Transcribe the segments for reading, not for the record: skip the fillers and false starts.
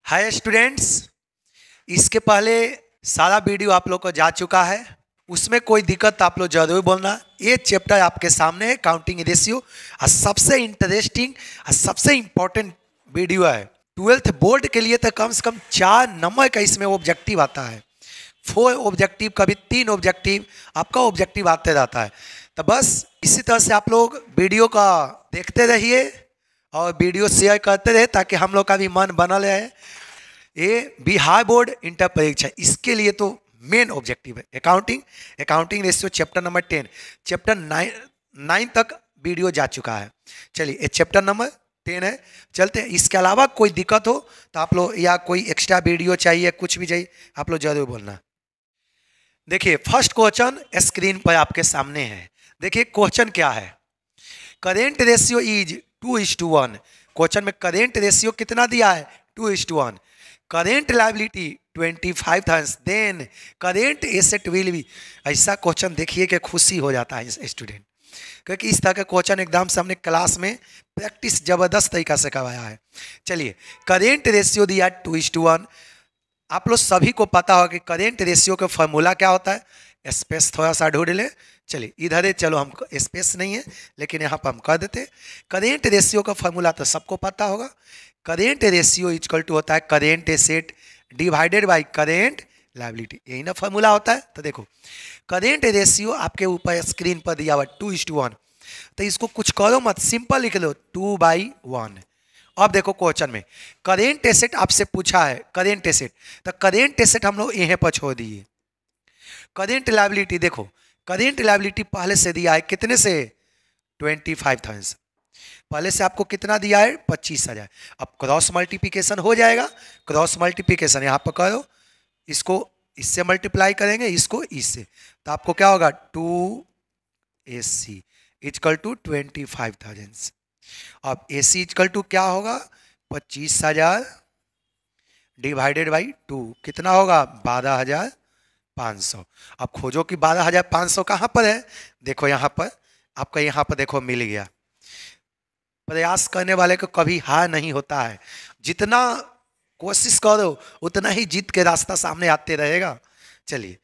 Hi students. इसके पहले सारा वीडियो आप लोग को जा चुका है। उसमें कोई दिक्कत आप लोग जरूर बोलना। ये चैप्टर आपके सामने है, काउंटिंग रेशियो, और सबसे इंटरेस्टिंग और सबसे इंपॉर्टेंट वीडियो है। 12th बोर्ड के लिए तो कम से कम 4 नंबर का इसमें ऑब्जेक्टिव आता है। 4 ऑब्जेक्टिव, कभी 3 ऑब्जेक्टिव आपका ऑब्जेक्टिव आते रहता है। तो बस इसी तरह से आप लोग वीडियो का देखते रहिए और वीडियो शेयर करते रहे ताकि हम लोग का भी मन बना रहे। ये बिहार बोर्ड इंटर परीक्षा, इसके लिए तो मेन ऑब्जेक्टिव है accounting ratio chapter number 10, chapter 9 तक वीडियो जा चुका है। चलिए ये चैप्टर नंबर 10 है, चलते हैं। इसके अलावा कोई दिक्कत हो तो आप लोग, या कोई एक्स्ट्रा वीडियो चाहिए, कुछ भी चाहिए, आप लोग जरूर बोलना। देखिए फर्स्ट क्वेश्चन स्क्रीन पर आपके सामने है। देखिए क्वेश्चन क्या है, करेंट रेशियो इज 2:1। क्वेश्चन में करेंट रेशियो कितना दिया है, 2:1। Current liability 25,000, then current asset will be. ऐसा क्वेश्चन देखिए कि खुशी हो जाता है स्टूडेंट, क्योंकि इस तरह का क्वेश्चन एकदम से हमने क्लास में प्रैक्टिस जबरदस्त तरीका से करवाया है। चलिए करेंट रेशियो दिया 2:1। आप लोग सभी को पता होगा कि करेंट रेशियो का फॉर्मूला क्या होता है। स्पेस थोड़ा सा ढूंढ ले। चलिए इधर है, चलो हम स्पेस नहीं है लेकिन यहाँ पर हम कर देते। करेंट रेशियो का फॉर्मूला तो सबको पता होगा। करेंट रेशियो इक्वल टू होता है current asset divided bye current liability, यही ना फॉर्मूला होता है। तो देखो करेंट रेशियो आपके ऊपर स्क्रीन पर दिया हुआ 2:1, तो इसको कुछ करो मत, सिंपल लिख लो 2/1। अब देखो क्वेश्चन में करेंट एसेट आपसे पूछा है, करेंट एसेट, तो करेंट एसेट हम लोग यहीं पर छोड़ दिए। करेंट लायबिलिटी देखो, करेंट लायबिलिटी पहले से दिया है कितने से, 25,000। पहले से आपको कितना दिया है, 25,000। अब क्रॉस मल्टीप्लिकेशन हो जाएगा। क्रॉस मल्टीप्लिकेशन यहाँ पर करो, इसको इससे मल्टीप्लाई करेंगे, इसको इससे, तो आपको क्या होगा 2AC इक्वल टू 25,000। अब AC इक्वल टू क्या होगा, 25,000 डिवाइडेड बाई 2, कितना होगा 12,500। अब खोजो कि 12,500 कहाँ पर है। देखो यहाँ पर, आपका यहाँ पर देखो मिल गया। प्रयास करने वाले को कभी हार नहीं होता है, जितना कोशिश करो उतना ही जीत के रास्ता सामने आते रहेगा। चलिए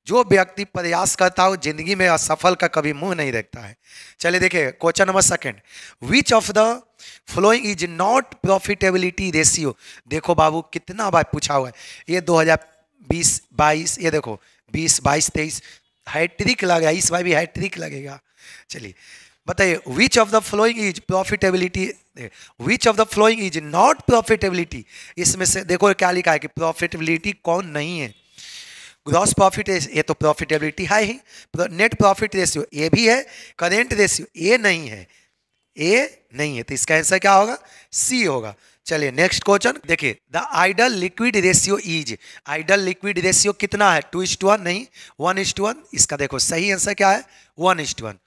जो व्यक्ति प्रयास करता हो जिंदगी में असफल का कभी मुंह नहीं देखता है। चलिए देखिए question number second, which of the following is not profitability ratio. देखो बाबू कितना बार पूछा हुआ है, ये 2020-22, ये देखो 20-22-23 हैट्रिक लगा, इस बार भी हैट्रिक लगेगा। चलिए बताइए विच of the following is profitability, which of the following is not profitability. इसमें से देखो क्या लिखा है कि प्रॉफिटेबिलिटी कौन नहीं है। ग्रॉस प्रॉफिट, ये तो प्रॉफिटेबिलिटी है ही। नेट प्रॉफिट रेशियो ये भी है, करेंट रेशियो ये नहीं है, ये नहीं है, तो इसका आंसर क्या होगा, सी होगा। चलिए नेक्स्ट क्वेश्चन देखिए, the ideal liquid ratio is. Ideal liquid ratio कितना है, 2:1 नहीं 1:1। इसका देखो सही आंसर क्या है, 1:1।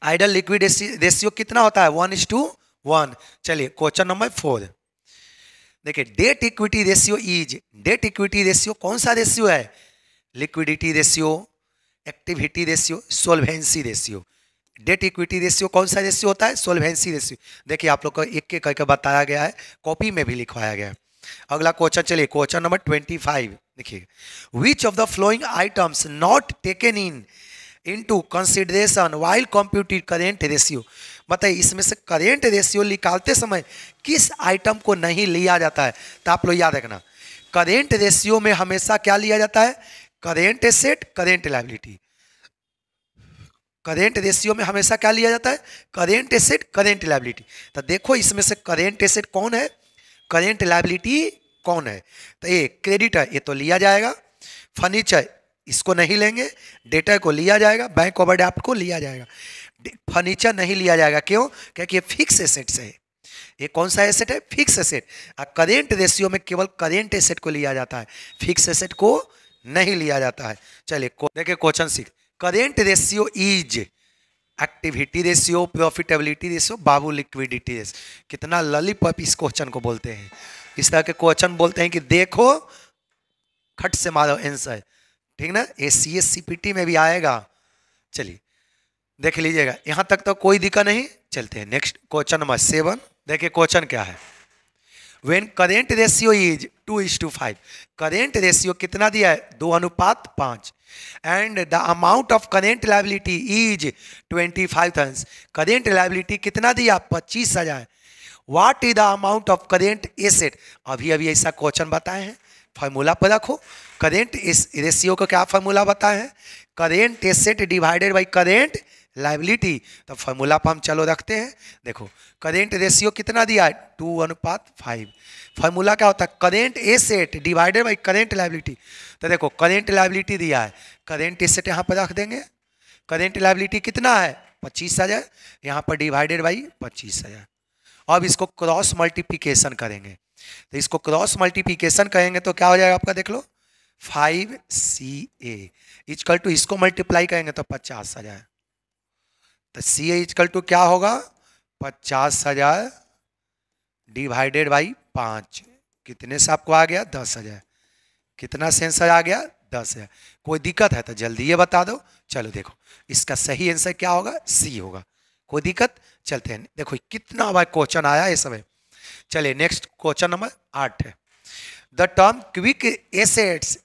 आइडल लिक्विड रेशियो कितना होता है, 1:1। चलिए क्वेश्चन नंबर 4 देखिए, debt equity ratio is. Debt equity ratio कौन सा रेशियो है, liquidity ratio, activity ratio, solvency ratio. Debt equity ratio कौन सा रेशियो होता है, सोल्वेंसी रेशियो। देखिए आप लोग को एक एक करके बताया गया है, कॉपी में भी लिखवाया गया है। अगला क्वेश्चन, चलिए क्वेश्चन नंबर 25 देखिए, विच of the following items not taken in into consideration while computing current ratio. बताइए इसमें से करेंट रेशियो निकालते समय किस आइटम को नहीं लिया जाता है। तो आप लोग याद रखना, करेंट रेशियो में हमेशा क्या लिया जाता है, current asset current liability. Current ratio में हमेशा क्या लिया जाता है, करेंट एसेट करेंट लायबिलिटी। तो देखो इसमें से करेंट एसेट कौन है, करेंट लायबिलिटी कौन है। तो ये क्रेडिटर, ये तो लिया जाएगा। फर्नीचर इसको नहीं लेंगे, डेटर को लिया जाएगा, बैंक ओवरड्राफ्ट को लिया जाएगा। फर्नीचर नहीं लिया जाएगा, क्यों, क्योंकि ये फिक्स एसेट्स है। ये कौन सा एसेट है, फिक्स एसेट। करेंट रेशियो में केवल करेंट एसेट को लिया जाता है, फिक्स एसेट को नहीं लिया जाता है। चलिए देखिए question 6, current ratio is activity ratio, profitability ratio, Babu liquidity ratio. कितना लॉलीपॉप इस क्वेश्चन को बोलते हैं। इस तरह के क्वेश्चन बोलते हैं कि देखो खट से मारो आंसर, ठीक ना, ये CSCPT में भी आएगा। चलिए देख लीजिएगा, यहां तक तो कोई दिक्कत नहीं। चलते हैं नेक्स्ट क्वेश्चन नंबर 7 देखिए क्वेश्चन क्या है, when current ratio is 2:5, current ratio कितना दिया है 2:5, and the amount of current liability is 25,000, current liability कितना दिया 25,000, what is the amount of current asset, अभी अभी ऐसा क्वेश्चन बताए हैं, फार्मूला पर रखो, करेंट रेशियो का क्या फार्मूला बताए हैं, current asset divided by current liability, तो फार्मूला पर हम चलो रखते हैं, देखो करेंट रेशियो कितना दिया है 2:5, फार्मूला क्या होता है current asset divided by current liability, तो देखो करेंट लायबिलिटी दिया है, करेंट एसेट यहाँ पर रख देंगे, करेंट लायबिलिटी कितना है 25,000, यहाँ पर डिवाइडेड बाई 25,000, अब इसको क्रॉस मल्टीप्लिकेशन करेंगे, तो इसको क्रॉस मल्टीप्लिकेशन करेंगे तो क्या हो जाएगा आपका देख लो 5CA इक्वल टू इसको मल्टीप्लाई करेंगे तो 50,000, तो CA इक्वल टू क्या होगा 50,000 डिवाइडेड बाई 5, कितने से आपको आ गया 10,000, कितना सेंसर आ गया 10,000, कोई दिक्कत है तो जल्दी ये बता दो, चलो देखो इसका सही आंसर क्या होगा C होगा, कोई दिक्कत, चलते हैं देखो कितना बार क्वेश्चन आया है समय, चलिए नेक्स्ट क्वेश्चन नंबर 8 है, the term quick assets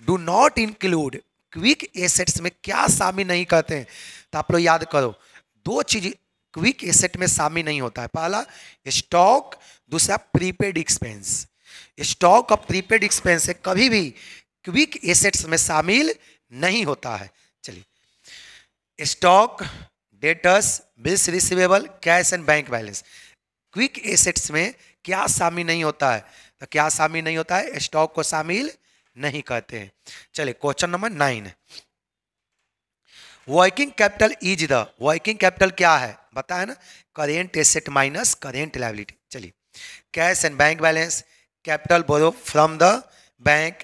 do not include, quick assets में क्या शामिल नहीं करते हैं, तो आप लोग याद करो दो चीज क्विक एसेट में शामिल नहीं होता है, पहला स्टॉक, दूसरा प्रीपेड एक्सपेंस, स्टॉक और प्रीपेड एक्सपेंस है कभी भी क्विक एसेट्स में शामिल नहीं होता है, चलिए stock, debtors, bills receivable, cash and bank balance, quick assets में क्या शामिल नहीं होता है, तो क्या शामिल नहीं होता है स्टॉक को शामिल नहीं करते हैं, चलिए question number 9, working capital is the, working capital क्या है बताया ना current asset minus current liability, चलिए cash and bank balance, capital borrow from the bank,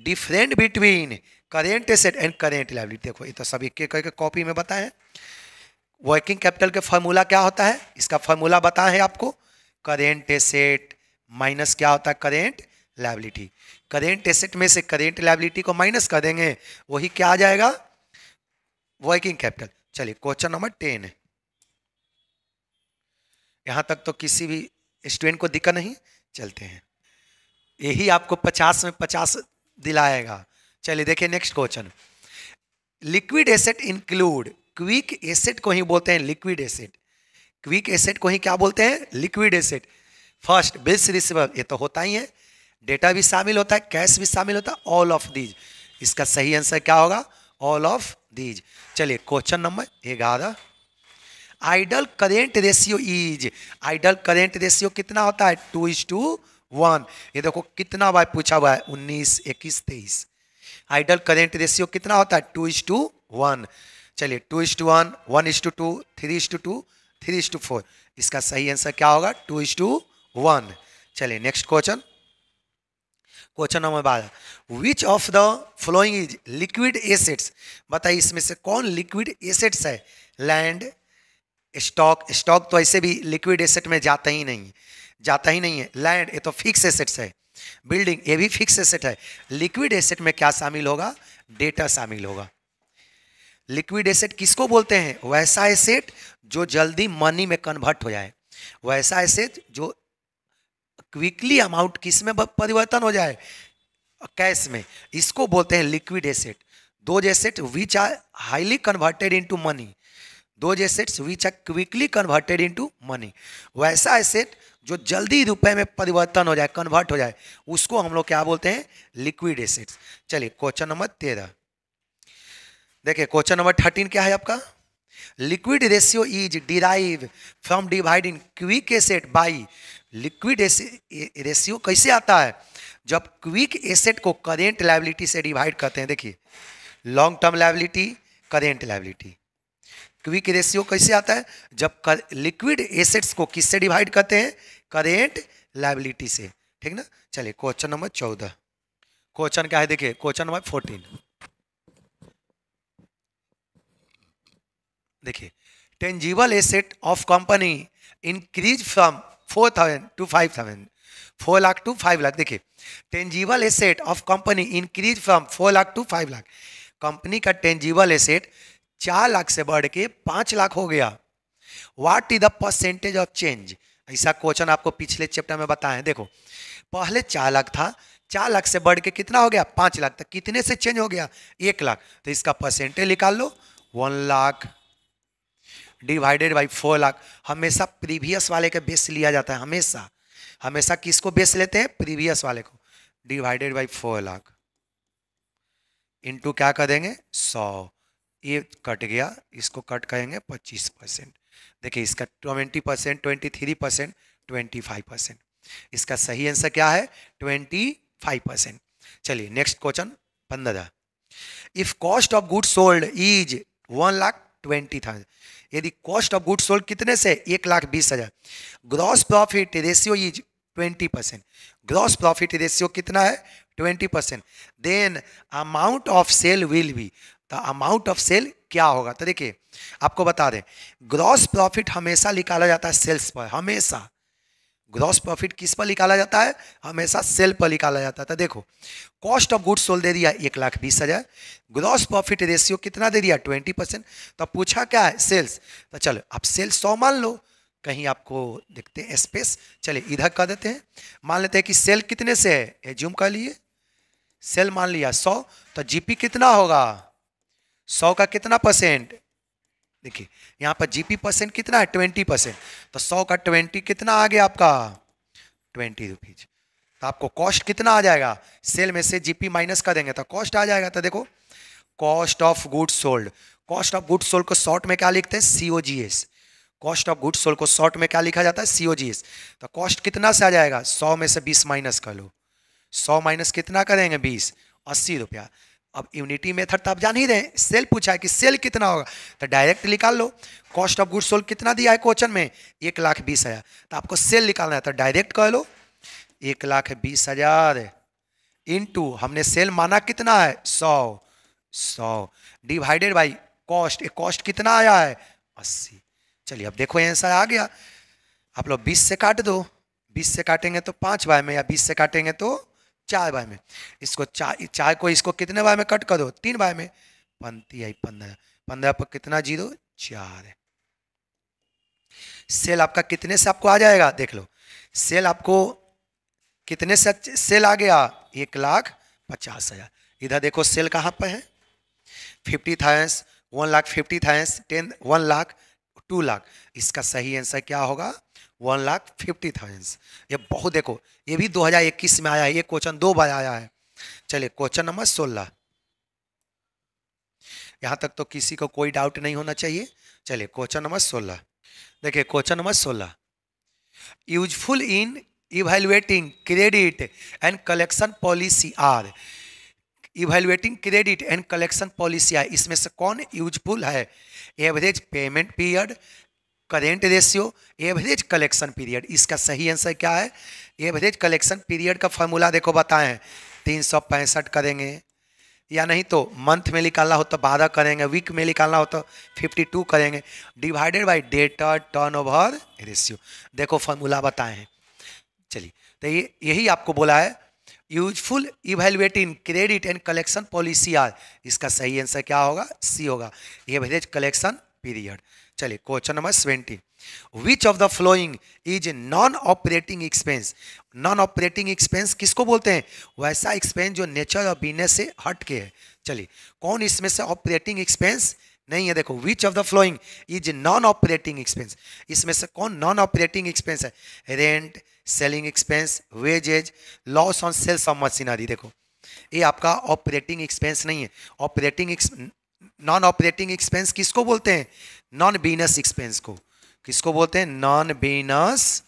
different between current asset and current liability, देखो ये तो सब एक एक कॉपी में बताए हैं, वर्किंग कैपिटल के फार्मूला क्या होता है, इसका फार्मूला बताए हैं आपको, करेंट एसेट माइनस क्या होता है करेंट लायबिलिटी, करेंट एसेट में से करेंट लायबिलिटी को माइनस कर देंगे वही क्या आ जाएगा वर्किंग कैपिटल, चलिए क्वेश्चन नंबर 10 है, यहां तक तो किसी भी स्टूडेंट को दिक्कत नहीं, चलते हैं यही आपको 50 में 50 दिलाएगा, चलिए देखिए next question, liquid asset include, quick asset को ही बोलते हैं लिक्विड एसेट, क्विक एसेट को ही क्या बोलते हैं liquid asset, first bills receivable ये तो होता ही है, डेटा भी शामिल होता है, कैश भी शामिल होता है, ऑल ऑफ दीज, इसका सही आंसर क्या होगा ऑल ऑफ दीज, चलिए question number 11, ideal current ratio is, ideal current ratio कितना होता है 2:1, ये देखो कितना बार पूछा हुआ है 19, 21, 23, आइडल करेंट रेशियो कितना होता है 2:1, चलिए 2:1, 1:2, 3:2, 3:4, इसका सही आंसर क्या होगा 2:1, चलिए next question, question number 12, which of the following is liquid assets, बताइए इसमें से कौन लिक्विड एसेट्स है, लैंड, स्टॉक, स्टॉक तो ऐसे भी लिक्विड एसेट में जाता ही नहीं है, लैंड ये तो फिक्स एसेट्स है, बिल्डिंग ये भी फिक्स एसेट है, लिक्विड एसेट में क्या शामिल होगा डेटा शामिल होगा, लिक्विड एसेट किसको बोलते हैं वैसा एसेट जो जल्दी मनी में कन्वर्ट हो जाए, वैसा एसेट जो क्विकली अमाउंट किस में परिवर्तन हो जाए कैश में, इसको बोलते हैं liquid asset, those asset which are highly converted into money, those assets which are quickly converted into money, वैसा एसेट जो जल्दी रुपए में परिवर्तन हो जाए कन्वर्ट हो जाए उसको हम लोग क्या बोलते हैं लिक्विड एसेट्स, चलिए क्वेश्चन नंबर 13, देखिए क्वेश्चन नंबर 13 क्या है आपका, liquid ratio is derive from dividing quick asset by, liquid ratio कैसे आता है जब क्विक एसेट को करेंट लायबिलिटी से डिवाइड करते हैं, देखिए long term liability current liability, quick ratio कैसे आता है जब लिक्विड एसेट्स को किससे डिवाइड करते हैं करेंट लायबिलिटी से, ठीक ना, चलिए क्वेश्चन नंबर 14, क्वेश्चन क्या है देखिए क्वेश्चन नंबर 14, देखिए tangible asset of company increase from 4,000 to 5,000, 4 lakh to 5 lakh, देखिए tangible asset of company increase from 4 lakh to 5 lakh, company का टेंजिबल एसेट 4 लाख से बढ़ के 5 लाख हो गया, what is the percentage of change, ऐसा क्वेश्चन आपको पिछले चैप्टर में बताए हैं। देखो पहले 4 लाख था, 4 लाख से बढ़ के कितना हो गया 5 लाख, तक कितने से चेंज हो गया 1 लाख, तो इसका परसेंटेज निकाल लो 1 लाख डिवाइडेड बाई 4 लाख। हमेशा प्रीवियस वाले का बेस लिया जाता है, हमेशा हमेशा किसको बेस लेते हैं, प्रीवियस वाले को, डिवाइडेड बाई 4 लाख इंटू क्या कर देंगे 100, ये कट गया, इसको कट करेंगे 25%। देखिए इसका 20%, 23%, 25%, इसका सही आंसर क्या है 25%। चलिए next question 15। If cost of goods sold is 1,20,000, यदि कॉस्ट ऑफ गुड्स सोल्ड कितने से 1,20,000, gross profit ratio is 20%, gross profit ratio कितना है 20%, then amount of sale will be, तो अमाउंट ऑफ सेल क्या होगा। तो देखिए आपको बता दें ग्रॉस प्रॉफिट हमेशा निकाला जाता है सेल्स पर, हमेशा ग्रॉस प्रॉफिट किस पर निकाला जाता है, हमेशा सेल पर निकाला जाता है। तो देखो कॉस्ट ऑफ गुड्स सोल्ड दे दिया 1,20,000, ग्रॉस प्रॉफिट रेशियो कितना दे दिया 20%, तो पूछा क्या है सेल्स, तो चलो आप सेल 100 मान लो, कहीं आपको देखते हैं स्पेस, चलिए इधर कर देते हैं, मान लेते हैं कि सेल कितने से है, एज्यूम कर लिए सेल मान लिया 100, तो जीपी कितना होगा 100 का कितना परसेंट, देखिए यहाँ पर जीपी परसेंट कितना है 20%, तो 100 का 20 कितना आ गया आपका 20 रुपीज, तो आपको कॉस्ट कितना आ जाएगा, सेल में से जीपी माइनस कर देंगे तो कॉस्ट आ जाएगा। तो देखो cost of goods sold, cost of goods sold को शॉर्ट में क्या लिखते हैं COGS, cost of goods sold को शॉर्ट में क्या लिखा जाता है सीओजीएस, तो कॉस्ट कितना से आ जाएगा 100 में से 20 माइनस कर लो, 100 माइनस कितना करेंगे 20, 80 रुपया। अब यूनिटी मेथड तो आप जान ही रहे, सेल पूछा है कि सेल कितना होगा, तो डायरेक्ट निकाल लो, कॉस्ट ऑफ गुड्स सोल्ड कितना दिया है क्वेश्चन में 1,20,000, तो आपको सेल निकालना है तो डायरेक्ट कर लो 1,20,000 इंटू हमने सेल माना कितना है 100 डिवाइडेड बाई कॉस्ट, कॉस्ट कितना आया है 80। चलिए अब देखो आंसर आ गया, आप लोग 20 से काट दो, 20 से काटेंगे तो 5 बाय में, या 20 से काटेंगे तो 4 बाय में, इसको 4 को इसको कितने बाय में कट कर दो 3 बाय में, पंक्ति आई 15, 15 पर कितना 0 4 है। सेल आपका कितने से आपको आ जाएगा, देख लो सेल आपको कितने से सेल आ गया 1,50,000, इधर देखो सेल कहाँ पर है 50,000, 1,50,000, 10, 1 लाख, 2 लाख, इसका सही आंसर क्या होगा 1,50,000। ये बहुत देखो ये भी 2021 में आया है, ये क्वेश्चन 2 बार आया है। चलिए क्वेश्चन नंबर 16, यहां तक तो किसी को कोई डाउट नहीं होना चाहिए। चलिए क्वेश्चन नंबर 16 देखिए, question number 16, useful in evaluating credit and collection policy are, evaluating credit and collection policy are, इसमें से कौन यूजफुल है, average payment period, current ratio, average collection period. इसका सही आंसर क्या है, एवरेज कलेक्शन पीरियड का फॉर्मूला देखो बताएं 365 करेंगे, या नहीं तो मंथ में निकालना हो तो 12 करेंगे, वीक में निकालना हो तो 52 करेंगे, divided by debtor turnover ratio. देखो फॉर्मूला बताए हैं। चलिए तो ये यही आपको बोला है useful evaluating credit and collection policy are, इसका सही आंसर क्या होगा सी होगा, एवरेज कलेक्शन पीरियड। चलिए question number 17, which of the following is non operating expense, non operating expense किसको बोलते हैं, वैसा एक्सपेंस जो नेचर और बिजनेस से हट के है। चलिए कौन इसमें से ऑपरेटिंग एक्सपेंस नहीं है, देखो which of the following is non operating expense, इसमें से कौन नॉन ऑपरेटिंग एक्सपेंस है, rent, selling expense, wages, loss on sales of machinery. देखो ये आपका ऑपरेटिंग एक्सपेंस नहीं है, ऑपरेटिंग नॉन ऑपरेटिंग एक्सपेंस किसको बोलते हैं, नॉन बिजनेस एक्सपेंस को किसको बोलते हैं, नॉन बिजनेस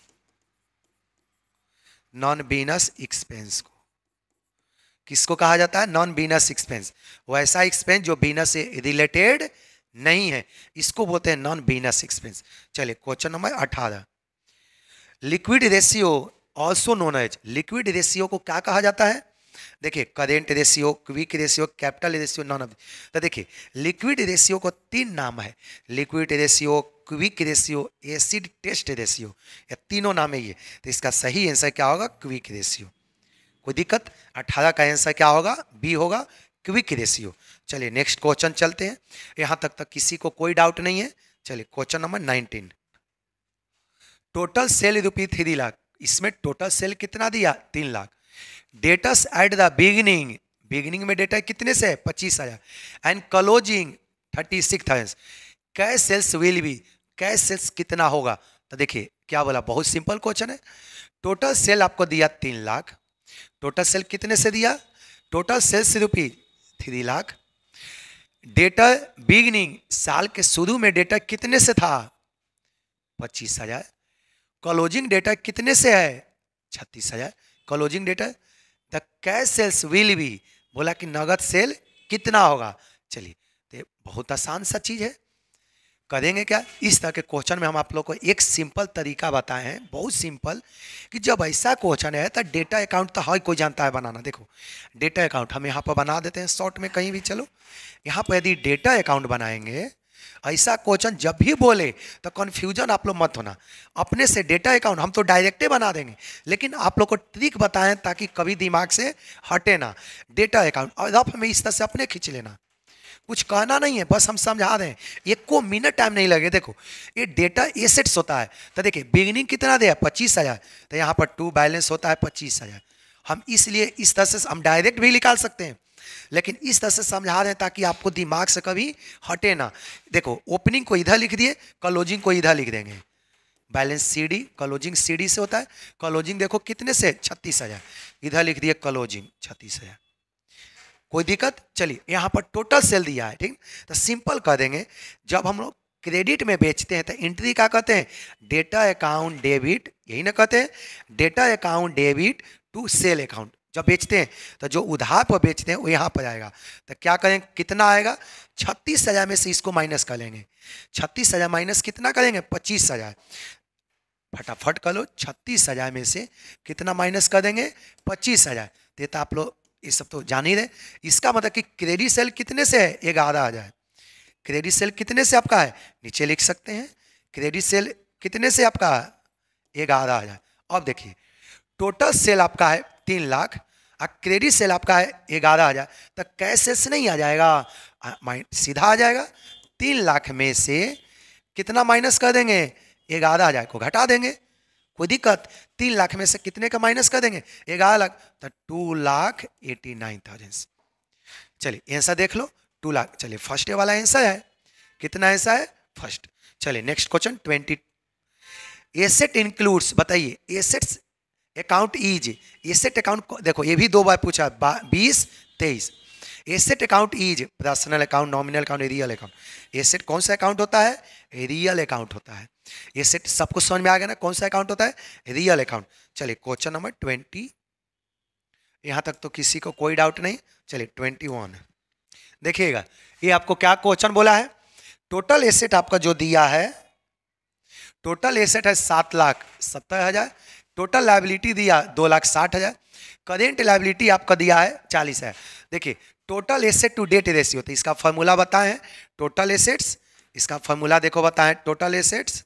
एक्सपेंस को किसको कहा जाता है, नॉन बिजनेस एक्सपेंस, वैसा एक्सपेंस जो बिजनेस से रिलेटेड नहीं है, इसको बोलते हैं नॉन बिजनेस एक्सपेंस। चलिए question number 18, liquid ratio also known as, liquid ratio को क्या कहा जाता है, देखिए current ratio, quick ratio, capital ratio, none of. तो देखिए लिक्विड रेशियो को 3 नाम है, liquid ratio, quick ratio, acid test ratio, ये तीनों नाम है ये। तो इसका सही आंसर क्या होगा क्विक रेशियो, कोई दिक्कत, 18 का आंसर क्या होगा बी होगा क्विक रेशियो। चलिए नेक्स्ट क्वेश्चन चलते हैं, यहाँ तक किसी को कोई डाउट नहीं है। चलिए question number 19, total sale ₹3 lakh, इसमें टोटल सेल कितना दिया 3 lakh. Debtors at the beginning, beginning में डेटा कितने से है 25,000 and closing 36,000। Cash sales will be, cash sales कितना होगा, तो देखिए क्या बोला, बहुत सिंपल क्वेश्चन है। टोटल सेल आपको दिया 3 लाख, टोटल सेल कितने से दिया, total sales ₹3 lakh. Debtor beginning, साल के शुरू में डेटा कितने से था 25,000। क्लोजिंग डेटा कितने से है 36,000 closing debtor. The cash sales will be, बोला कि नगद सेल कितना होगा। चलिए तो बहुत आसान सा चीज है, करेंगे क्या, इस तरह के क्वेश्चन में हम आप लोग को एक सिंपल तरीका बताए हैं, बहुत सिंपल, कि जब ऐसा क्वेश्चन है तो डेटा अकाउंट तो हर कोई जानता है बनाना। देखो डेटा अकाउंट हम यहाँ पर बना देते हैं शॉर्ट में कहीं भी, चलो यहाँ पर यदि डेटा अकाउंट बनाएंगे, ऐसा क्वेश्चन जब भी बोले तो कन्फ्यूजन आप लोग मत होना, अपने से डेटा अकाउंट हम तो डायरेक्टे बना देंगे, लेकिन आप लोग को ट्रिक बताएं ताकि कभी दिमाग से हटे ना। डेटा अकाउंट और रफ में इस तरह से अपने खींच लेना, कुछ कहना नहीं है, बस हम समझा दें, एक को मिनट टाइम नहीं लगे। देखो ये डेटा एसेट्स होता है, तो देखिए बिगिनिंग कितना दिया 25,000, तो यहाँ पर टू बैलेंस होता है 25,000। हम इसलिए इस तरह से हम डायरेक्ट भी निकाल सकते हैं, लेकिन इस तरह से समझा दें ताकि आपको दिमाग से कभी हटे ना। देखो ओपनिंग को इधर लिख दिए, क्लोजिंग को इधर लिख देंगे, बैलेंस सीडी, क्लोजिंग सीडी से होता है। क्लोजिंग देखो कितने से 36,000, इधर लिख दिए क्लोजिंग 36,000, कोई दिक्कत। चलिए यहाँ पर टोटल सेल दिया है, ठीक, तो सिंपल कर देंगे। जब हम लोग क्रेडिट में बेचते हैं तो एंट्री क्या कहते हैं, डेटा अकाउंट डेबिट, यही ना कहते हैं, debtor account debit to sale account. जब बेचते हैं तो जो उधार पर बेचते हैं वो यहाँ पर आएगा, तो क्या करेंगे, कितना आएगा 36,000 में से इसको माइनस कर लेंगे। 36,000 माइनस कितना करेंगे 25,000, फटाफट कर लो, 36,000 में से कितना माइनस कर देंगे 25,000। देता आप लोग ये सब तो जान ही रहे। इसका मतलब कि क्रेडिट सेल कितने से है 11,000, क्रेडिट सेल कितने से आपका है, नीचे लिख सकते हैं, क्रेडिट सेल कितने से आपका 11,000। अब देखिए टोटल सेल आपका है 3 लाख और क्रेडिट सेल आपका है 11,000, तो कैश सेल्स नहीं आ जाएगा, सीधा आ जाएगा। 3 लाख में से कितना माइनस कर देंगे 11,000 को घटा देंगे, कोई दिक्कत। 3 लाख में से कितने का माइनस कर देंगे 11 लाख, तो 2,89,000। चलिए आंसर देख लो 2 लाख। चलिए फर्स्ट वाला आंसर है, कितना आंसर है फर्स्ट। चलिए नेक्स्ट क्वेश्चन 20। एसेट इंक्लूड्स, बताइए assets account is, asset account देखो ये भी 2 बार पूछा 20-23। Asset account is personal account, nominal account, real account. Asset कौन सा अकाउंट होता है, रियल अकाउंट होता है। एसेट सबको समझ में आ गया ना, कौन सा अकाउंट होता है, रियल अकाउंट। चलिए क्वेश्चन नंबर 20, यहां तक तो किसी को कोई डाउट नहीं। चलिए 21 देखिएगा, ये आपको क्या क्वेश्चन बोला है, टोटल एसेट आपका जो दिया है, टोटल एसेट है 7,70,000, टोटल लायबिलिटी दिया 2,60,000, करेंट लायबिलिटी आपका दिया है 40 है। देखिए total asset to debt ratio, तो इसका फॉर्मूला बताएं, टोटल एसेट्स, इसका फॉर्मूला देखो बताएं, टोटल एसेट्स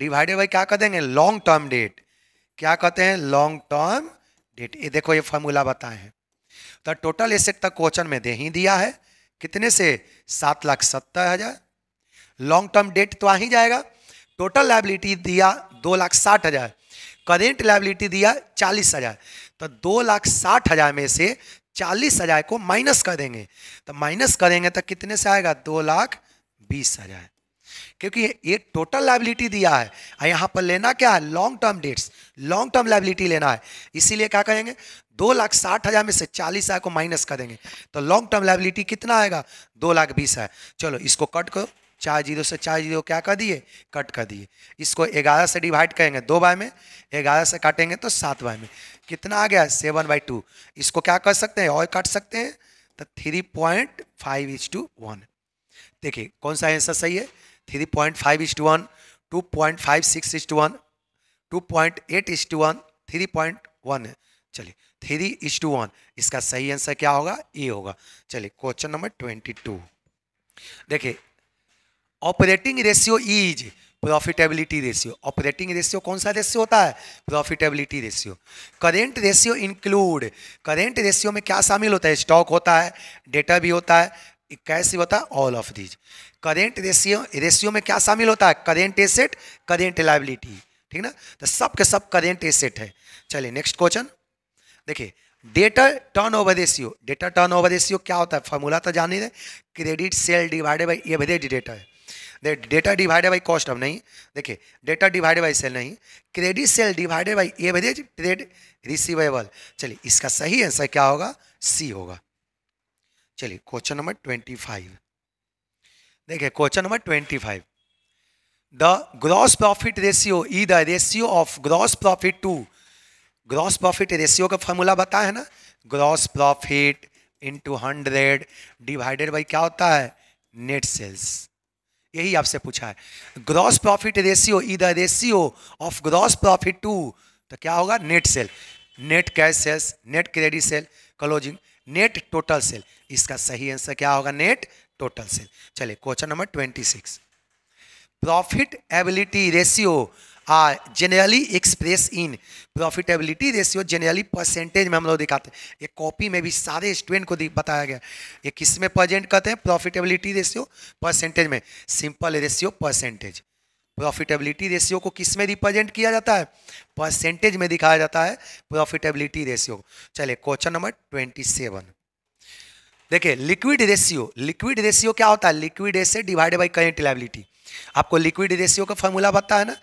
डिवाइडेड बाय क्या कर देंगे लॉन्ग टर्म डेट, क्या कहते हैं लॉन्ग टर्म डेट। ये देखो ये फॉर्मूला बताए हैं, तो टोटल एसेट तक क्वेश्चन में दे ही दिया है, कितने से 7,70,000, लॉन्ग टर्म डेट तो आ ही जाएगा। टोटल लायबिलिटी दिया 2,60,000, करेंट लायबिलिटी दिया 40,000, तो 2,60,000 में से 40,000 को माइनस कर देंगे, तो माइनस करेंगे तो कितने से आएगा 2,20,000, क्योंकि ये टोटल लायबिलिटी दिया है और यहाँ पर लेना क्या है long term dates, long term liability लेना है, इसीलिए क्या करेंगे 2,60,000 में से 40,000 को माइनस कर देंगे, तो लॉन्ग टर्म लायबिलिटी कितना आएगा 2,20,000 है। चलो इसको कट करो, 4 जीरो से 4 जीरो क्या कर दिए कट कर दिए। इसको 11 से डिवाइड करेंगे 2 बाय में, 11 से काटेंगे तो 7 बाय में, कितना आ गया 7/2। इसको क्या कर सकते हैं और काट सकते हैं, तो 3.5:1। देखिए कौन सा आंसर सही है, 3.5:1, 2.56:1, 2.8:1, 3.1। चलिए 3:1, इसका सही आंसर क्या होगा ए होगा। चलिए क्वेश्चन नंबर 22 देखिए, operating ratio is profitability ratio. Operating ratio कौन सा रेशियो होता है profitability ratio. Current ratio include, current ratio में क्या शामिल होता है स्टॉक होता है, डेटा भी होता है, कैसे होता है, all of these. Current ratio में क्या शामिल होता है, करेंट एसेट, करेंट लायबिलिटी, ठीक ना, तो सब के सब करेंट एसेट है। चलिए नेक्स्ट क्वेश्चन देखिए, debtor turnover ratio. Debtor turnover ratio क्या होता है, फॉर्मूला तो जान ही रहे, credit sale divided by average debtor. Data divided by cost of नहीं, देखिए डेटा डिवाइडेड बाई सेल नहीं, credit sale divided by average trade receivable. चलिए इसका सही आंसर क्या होगा, सी होगा। चलिए क्वेश्चन नंबर 25 देखिए, question number 25, the gross profit ratio is the ratio of gross profit to, gross profit ratio का फॉर्मूला बताया है ना, gross profit into 100 divided by क्या होता है, नेट सेल्स। यही आपसे पूछा है, gross profit ratio is the ratio of gross profit to, तो क्या होगा, net sale, net cash sales, net credit sale, closing, net total sale. इसका सही आंसर क्या होगा, नेट टोटल सेल। चलिए question number 26, profitability ratio are generally express in, profitability ratio generally percentage में हम लोग दिखाते हैं, ये कॉपी में भी सारे स्टूडेंट को बताया गया, ये किस में प्रेजेंट करते हैं, प्रॉफिटेबिलिटी रेशियो परसेंटेज में, simple ratio percentage. Profitability ratio को किस में रिप्रेजेंट किया जाता है, परसेंटेज में दिखाया जाता है प्रॉफिटेबिलिटी रेशियो। चलिए क्वेश्चन नंबर 27 देखिए, लिक्विड रेशियो। लिक्विड रेशियो क्या होता है, liquid asset divided by current liability. आपको लिक्विड रेशियो का फॉर्मूला पता है ना,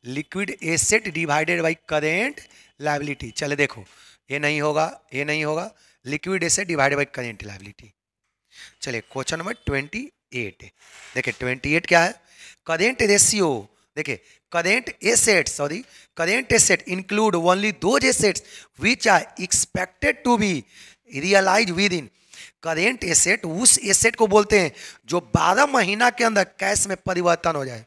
liquid asset divided by current liability. चले देखो, ये नहीं होगा, ये नहीं होगा, liquid asset divided by current liability. चलिए क्वेश्चन नंबर 28 देखिए, 28 क्या है, करेंट रेशियो। देखिए current asset, sorry current asset include only those assets which are expected to be realise within. Current asset उस एसेट को बोलते हैं जो 12 महीना के अंदर कैश में परिवर्तन हो जाए,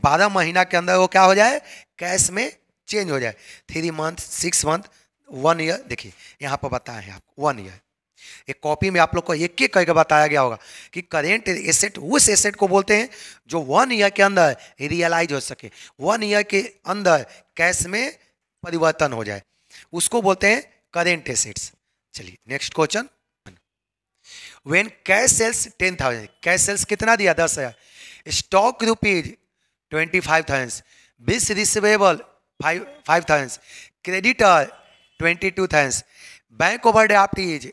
12 महीना के अंदर वो क्या हो जाए, कैश में चेंज हो जाए, 3 मंथ, 6 मंथ, 1 ईयर। देखिए यहाँ पर बताया है आपको 1 ईयर, एक कॉपी में आप लोग को एक एक करके बताया गया होगा कि करेंट एसेट उस एसेट को बोलते हैं जो 1 ईयर के अंदर रियलाइज हो सके, 1 ईयर के अंदर कैश में परिवर्तन हो जाए, उसको बोलते हैं करेंट एसेट्स। चलिए next question, when cash sales 10,000, cash sales कितना दिया, 10,000, stock rupees 25,000, bills receivable 5,000, creditor 22,000, bank overdraft is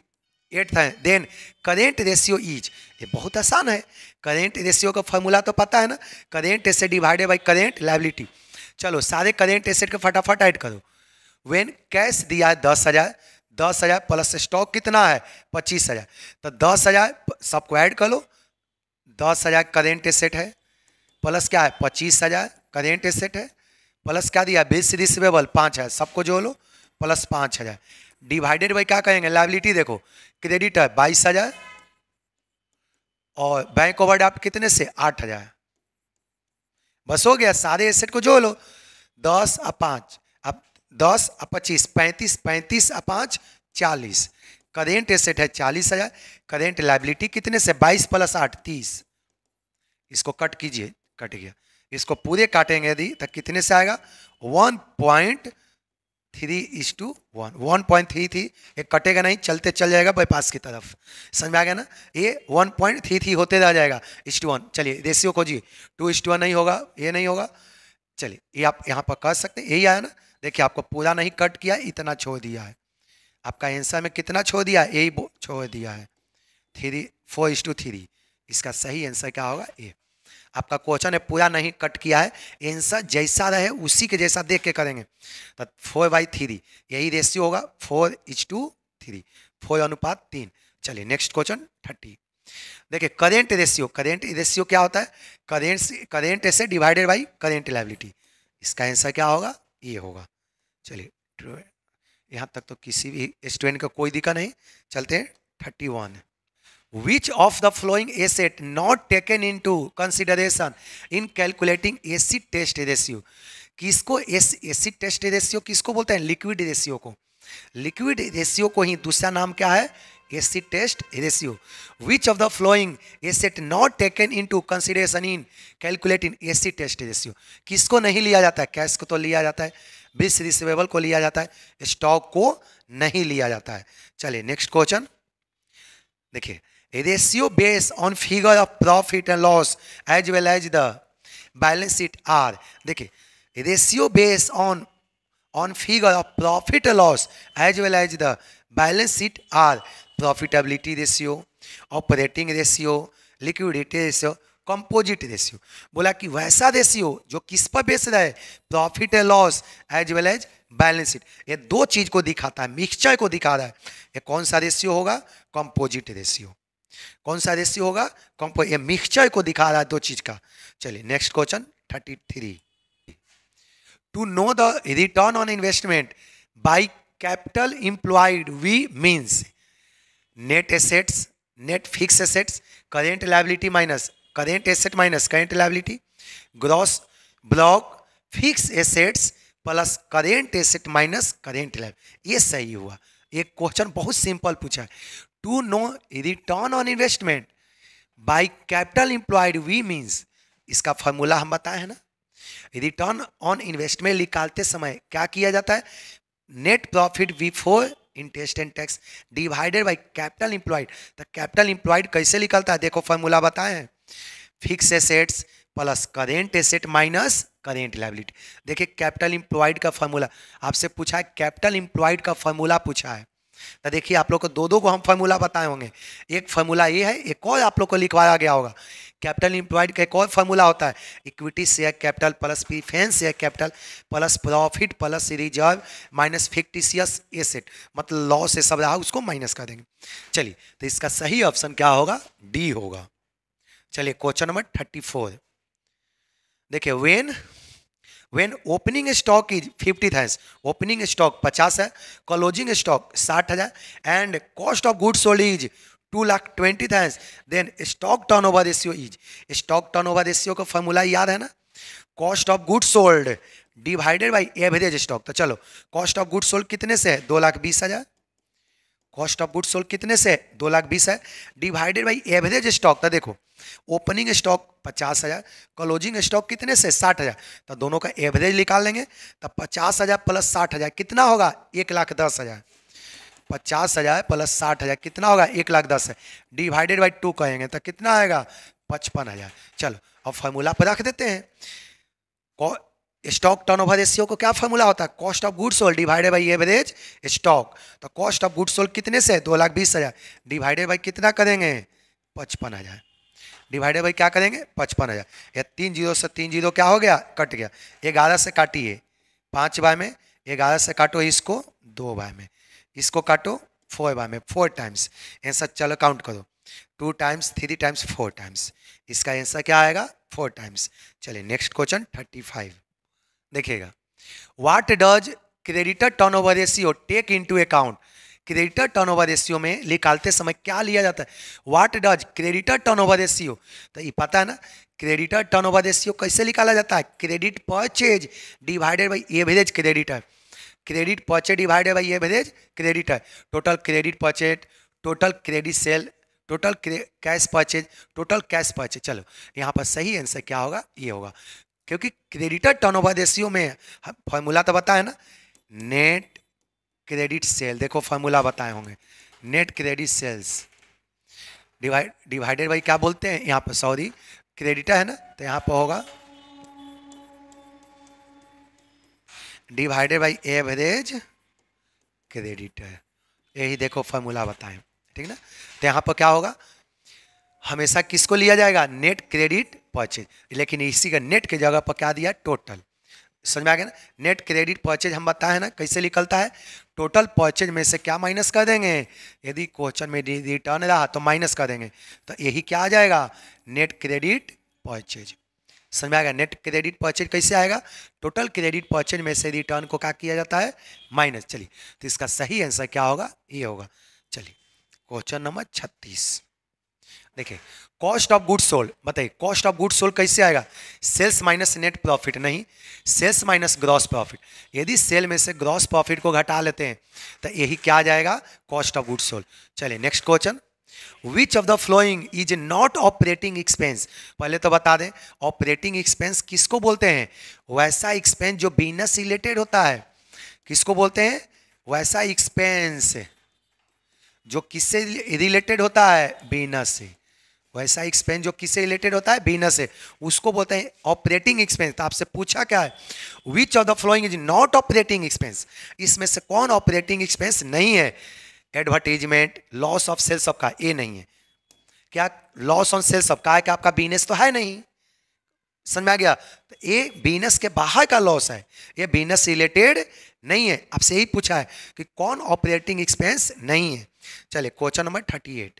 8,000, then current ratio is. ये बहुत आसान है, करेंट रेशियो का फॉर्मूला तो पता है ना, current asset divided by current liability. चलो सारे करेंट एसेट का फटाफट ऐड करो। व्हेन कैश दिया है 10,000, 10,000 प्लस स्टॉक कितना है 25,000, तो 10,000 सबको ऐड कर लो, 10,000 करेंट एसेट है, प्लस क्या है 25,000 करेंट एसेट है, प्लस क्या दिया बिल्स रिसीवेबल 5,000, सबको जोड़ लो, प्लस 5,000 डिवाइडेड बाई क्या करेंगे, लायबिलिटी देखो, क्रेडिट है 22,000 और बैंक ओवरड्राफ्ट कितने से 8,000, बस हो गया, सारे एसेट को जोड़ लो, 10 और 5, अब 10 और 25, 35, 35 और 5 40, करेंट एसेट है 40,000, करेंट लायबिलिटी कितने से 22 प्लस 8 30, इसको कट कीजिए, कट गया, इसको पूरे काटेंगे यदि तो कितने से आएगा 1.3:1, 1.33, ये कटेगा नहीं, चलते चल जाएगा बाईपास की तरफ, समझ में आ गया ना, ये 1.33 होते रह जाएगा 1:1। चलिए रेशियो खोजिए, 2:1 नहीं होगा, ये नहीं होगा, चलिए ये आप यहाँ पर कर सकते हैं, यही आया ना, देखिए आपको पूरा नहीं कट किया, इतना छोड़ दिया है, आपका आंसर में कितना छोड़ दिया है, यही छोड़ दिया है 4:3, इसका सही आंसर क्या होगा, ए। आपका क्वेश्चन है पूरा नहीं कट किया है, आंसर जैसा रहे उसी के जैसा देख के करेंगे, तो 4/3 यही रेशियो होगा, 4:3, 4:3। चलिए नेक्स्ट क्वेश्चन 30 देखिए, करेंट रेशियो। करेंट रेशियो क्या होता है, current asset divided by current liability, इसका आंसर क्या होगा, ये होगा। चलिए यहाँ तक तो किसी भी स्टूडेंट का कोई दिक्कत नहीं, चलते हैं 31। Which of the following asset not taken into consideration in calculating acid test ratio? किसको एसिड टेस्ट रेशियो किसको बोलते हैं, लिक्विड रेशियो को, लिक्विड रेशियो को ही दूसरा नाम क्या है, acid test ratio. Which of the following asset not taken into consideration in calculating acid test ratio? किसको नहीं लिया जाता है, कैश को तो लिया जाता है, बिल्स रिसीवेबल को लिया जाता है, स्टॉक को नहीं लिया जाता है। चलिए नेक्स्ट क्वेश्चन देखिए, ratio based on figure of profit and loss as well as the balance sheet are, देखिए ratio based on figure of profit and loss as well as the balance sheet are profitability ratio, operating ratio, liquidity ratio, composite ratio. बोला कि वैसा ratio जो किस पर base रहा है, profit and loss as well as balance sheet. ये दो चीज को दिखाता है, मिक्सचर को दिखा रहा है। ये कौन सा रेशियो होगा, कंपोजिट रेशियो। कौन सा रेशियो होगा, ये मिक्सचर को दिखा रहा है दो चीज का। चलिए next question 33। To know the return on investment by capital employed we means net assets, net fix assets, current liability minus current asset minus current liability, gross block fix assets plus current asset minus current liability. ये सही हुआ। ये question बहुत simple पूछा है। To know return on investment by capital employed we means, इसका formula हम बताए हैं ना। रिटर्न ऑन इन्वेस्टमेंट निकालते समय क्या किया जाता है, net profit before interest and tax divided by capital employed. तो कैपिटल एम्प्लॉयड कैसे निकलता है, देखो फॉर्मूला बताए हैं, fix assets plus current asset minus current liability. देखिए कैपिटल एम्प्लॉयड का फॉर्मूला आपसे पूछा है, कैपिटल एम्प्लॉयड का फॉर्मूला पूछा है। तो देखिए आप लोग को दो को हम फॉर्मूला बताए होंगे। एक फॉर्मूला ये है, एक और आप लोग को लिखवाया गया होगा। कैपिटल एम्प्लॉयड का एक और फॉर्मूला होता है, equity share capital plus preference share capital plus profit plus reserve minus fictitious asset, मतलब लॉस से सब रहा उसको माइनस कर देंगे। चलिए तो इसका सही ऑप्शन क्या होगा, डी होगा। चलिए क्वेश्चन नंबर 34। देखिए when opening stock is 50,000, opening stock 50 है, closing stock 60,000 and cost of goods sold is 2,20,000, then stock turnover ratio is, stock turnover ratio का फॉर्मूला याद है ना, cost of goods sold divided by average stock. तो चलो cost of goods sold कितने से है, 2,20,000, कॉस्ट ऑफ गुड्स सोल्ड कितने से 2,20,000 है, डिवाइडेड बाई एवरेज स्टॉक। तो देखो ओपनिंग स्टॉक 50,000, क्लोजिंग स्टॉक कितने से 60,000, तो दोनों का एवरेज निकाल लेंगे। तो 50,000 प्लस 60,000 कितना होगा, 1,10,000। 50,000 प्लस 60,000 कितना होगा, 1,10,000 डिवाइडेड बाई 2 कहेंगे तो कितना आएगा, 55,000। चलो अब फॉर्मूला पर रख देते हैं। स्टॉक टर्नओवर रेशियो को क्या फॉर्मूला होता है, cost of goods sold divided by average stock. तो कॉस्ट ऑफ गुड्स सोल्ड कितने से 2,20,000 डिवाइडेड बाई कितना करेंगे, 55,000 डिवाइडेड बाई क्या करेंगे, 55,000। या 3 जीरो से 3 जीरो क्या हो गया, कट गया। 11 से काटिए 5 बाय में, 11 से काटो इसको 2 बाय में, इसको काटो 4 बाय में, 4 टाइम्स आंसर। चलो काउंट करो, 2 टाइम्स 3 टाइम्स 4 टाइम्स, इसका आंसर क्या आएगा, 4 टाइम्स। चलिए नेक्स्ट क्वेश्चन 35 देखिएगा। What does creditor turnover ratio take into account, creditor turnover ratio में निकालते समय क्या लिया जाता है, what does creditor turnover ratio. तो ये पता है ना, क्रेडिटर टर्नओवर रेशियो कैसे निकाला जाता है, credit purchase divided by average creditor, credit purchase divided by average creditor, total credit purchase, total credit sale, total cash purchase, total cash purchase. चलो यहाँ पर सही आंसर क्या होगा, ये होगा, क्योंकि क्रेडिटर टर्नओवर रेशियो में फॉर्मूला तो बताया ना, नेट क्रेडिट सेल, देखो फॉर्मूला बताए होंगे, net credit sales divided by क्या बोलते हैं यहाँ पर, सॉरी क्रेडिटर है ना, तो यहाँ पर होगा डिवाइडेड बाई एवरेज क्रेडिटर। यही देखो फॉर्मूला बताएं, ठीक ना। तो यहाँ पर क्या होगा, हमेशा किसको लिया जाएगा, नेट क्रेडिट परचेज, लेकिन इसी का नेट की जगह पर क्या दिया, टोटल। समझ में आ गया ना, नेट क्रेडिट परचेज हम बताए ना कैसे निकलता है, टोटल परचेज में से क्या माइनस कर देंगे, यदि क्वेश्चन में रिटर्न रहा तो माइनस कर देंगे, तो यही क्या आ जाएगा, नेट क्रेडिट परचेज। समझ में आ गया, नेट क्रेडिट परचेज कैसे आएगा, टोटल क्रेडिट परचेज में से रिटर्न को क्या किया जाता है, माइनस। चलिए तो इसका सही आंसर क्या होगा, ये होगा। चलिए क्वेश्चन नंबर 36 देखिए, कॉस्ट ऑफ गुड्स सोल्ड, बताइए कॉस्ट ऑफ गुड्स सोल्ड कैसे आएगा, सेल्स माइनस नेट प्रॉफिट, नहीं सेल्स माइनस ग्रॉस प्रॉफिट। यदि सेल में से ग्रॉस प्रॉफिट को घटा लेते हैं तो यही क्या आ जाएगा, कॉस्ट ऑफ गुड्स सोल्ड। चलिए next question, which of the following is not operating expense. पहले तो बता दें ऑपरेटिंग एक्सपेंस किसको बोलते हैं, वैसा एक्सपेंस जो बिजनेस रिलेटेड होता है, किसको बोलते हैं, वैसा एक्सपेंस जो किससे रिलेटेड होता है, बिजनेस से। वैसा एक्सपेंस जो किससे रिलेटेड होता है, बिजनेस से, उसको बोलते हैं ऑपरेटिंग एक्सपेंस। तो आपसे पूछा क्या है, which of the following is not operating expense, इसमें से कौन ऑपरेटिंग एक्सपेंस नहीं है। Advertisement, loss of sales of का, ये नहीं है। क्या लॉस ऑन सेल्स ऑफ का है कि आपका बिजनेस तो है नहीं, समझ में आ गया। तो ये बिजनेस के बाहर का लॉस है, ये बिजनेस रिलेटेड नहीं है। आपसे यही पूछा है कि कौन ऑपरेटिंग एक्सपेंस नहीं है। चलिए question number 38,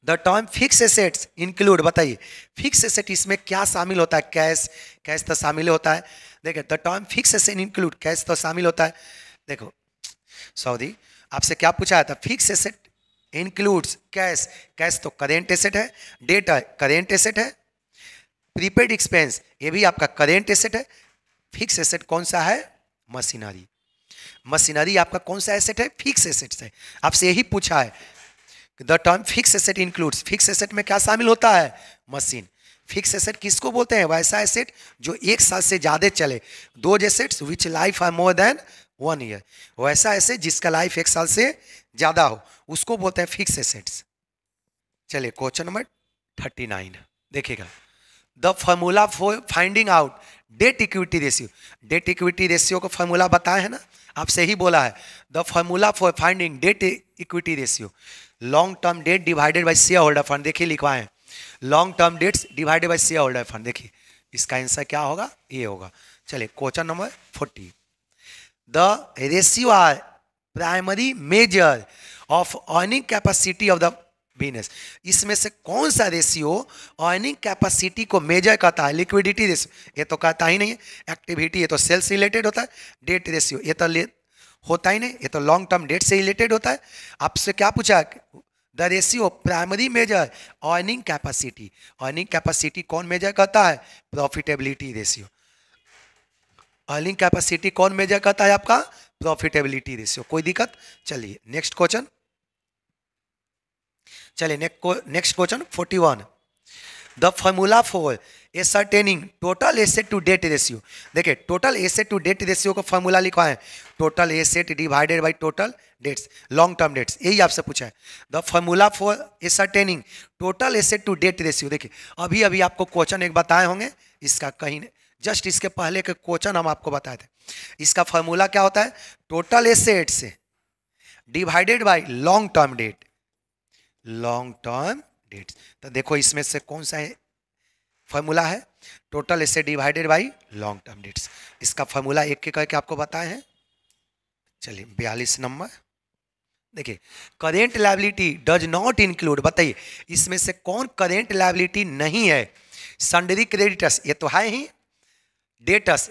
the term fix assets include, बताइए फिक्स एसेट इसमें क्या शामिल होता है। कैश, कैश तो शामिल होता है। देखिए the term fix asset include, cash तो शामिल होता है। देखो सऊदी आपसे क्या पूछा है था, fix asset includes cash, cash तो करेंट एसेट है, डेट है करेंट एसेट है, प्रीपेड एक्सपेंस ये भी आपका करेंट एसेट है। फिक्स एसेट कौन सा है, मशीनरी, मशीनरी आपका कौन सा एसेट है, फिक्स एसेट है। आपसे यही पूछा है the term fix asset includes, fix asset में क्या शामिल होता है, मशीन। फिक्स एसेट किसको बोलते हैं, वैसा एसेट जो एक साल से ज्यादा चले, those assets which life are more than 1 year, वैसा एसेट जिसका लाइफ 1 साल से ज्यादा हो, उसको बोलते हैं फिक्स एसेट्स। चलिए क्वेश्चन नंबर 39 देखिएगा, the formula for finding out debt equity ratio, debt equity ratio का फॉर्मूला बताए है ना, आपसे ही बोला है the formula for finding debt equity ratio, long term debt divided by share holder fund. देखिए लिखवाए long term debts divided by share holder fund, देखिए इसका आंसर क्या होगा, ये होगा। चलिए question number 40, the ratio are primary measure of earning capacity of the business, इसमें से कौन सा रेशियो अर्निंग कैपेसिटी को मेजर करता है, लिक्विडिटी रेशियो ये तो कहता ही नहीं है, एक्टिविटी ये तो सेल्स रिलेटेड होता है, डेट रेशियो ये तो होता ही नहीं, ये तो लॉन्ग टर्म डेट से रिलेटेड होता है। आपसे क्या पूछा, the ratio primary measure earning capacity, earning capacity कौन मेजर करता है, प्रॉफिटेबिलिटी रेशियो। अर्निंग कैपेसिटी कौन मेजर करता है, आपका प्रॉफिटेबिलिटी रेशियो। कोई दिक्कत, चलिए नेक्स्ट क्वेश्चन, चलिए next question 41, the formula for ascertaining total asset to debt ratio. देखिए total asset to debt ratio का फॉर्मूला लिखा है, total asset divided by total debts, long term debts, यही आपसे पूछा है। The formula for ascertaining total asset to debt ratio, देखिए अभी अभी आपको क्वेश्चन एक बताए होंगे, इसका कहीं जस्ट इसके पहले के क्वेश्चन हम आपको बताए थे। इसका फॉर्मूला क्या होता है, total assets divided by long term date, long term dates. तो देखो इसमें से कौन सा है फॉर्मूला है, total asset divided bye long term dates, इसका फॉर्मूला एक के करके आपको बताए हैं। चलिए 42 नंबर, देखिए current liability does not include, बताइए इसमें से कौन करेंट लायबिलिटी नहीं है, सन्डरी क्रेडिटर्स ये तो है ही, debtors